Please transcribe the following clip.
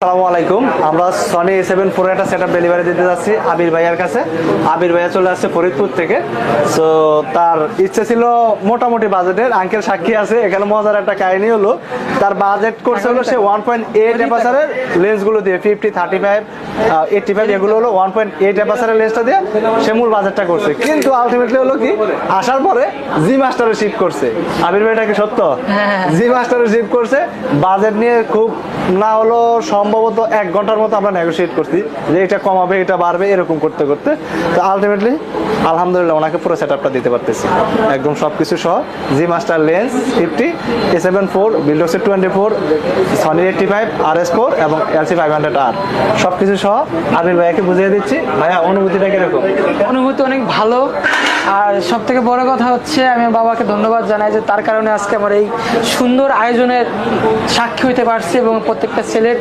আসসালামু আলাইকুম। আমরা সনি A7 Pro একটা সেটআপ ডেলিভারি দিতে যাচ্ছি আবির ভাইয়ার কাছে। আবির ভাইয়া চলে আসছে ফরিদপুর থেকে। সো তার ইচ্ছে ছিল মোটামুটি বাজেটের, আঙ্কেল সাক্ষী আছে। এখানে মজার একটা কাহিনী হলো, তার বাজেট করছে হলো সে 1.8 অ্যাপারচারের লেন্সগুলো দিয়ে 50, 35, 85 এগুলো হলো 1.8 অ্যাপারচারের লেন্সটা দিয়ে সে মূল বাজেটটা করছে। কিন্তু আলটিমেটলি হলো কি, আসার পরে জি মাস্টারে শিফট করছে। আবির ভাইটা কি সত্য? জি মাস্টারে শিফট করছে। বাজেট নিয়ে খুব না হলো সম্ভবত 1 ঘন্টার মতো আমরা নেগোশিয়েট করছি যে এটা কমাবে, এটা বাড়বে, এরকম করতে করতে তো আলটিমেটলি আলহামদুলিল্লাহ ওনাকে পুরো সেটআপটা দিতে পারতেছি একদম সবকিছু সহ। G master lens 50, A7 IV, বিল্ডক্সের 24, সনি 85, RS4 এবং LC500R সবকিছু সহ আবির ভাইয়াকে বুঝিয়ে দিচ্ছি। ভাইয়া অনুভূতিটা কিরকম? অনুভূতি অনেক ভালো। আর সব থেকে বড় কথা হচ্ছে আমি বাবাকে ধন্যবাদ জানাই যে তার কারণে আজকে আমার এই সুন্দর আয়োজনের সাক্ষী হইতে পারছি এবং প্রত্যেকটা ছেলের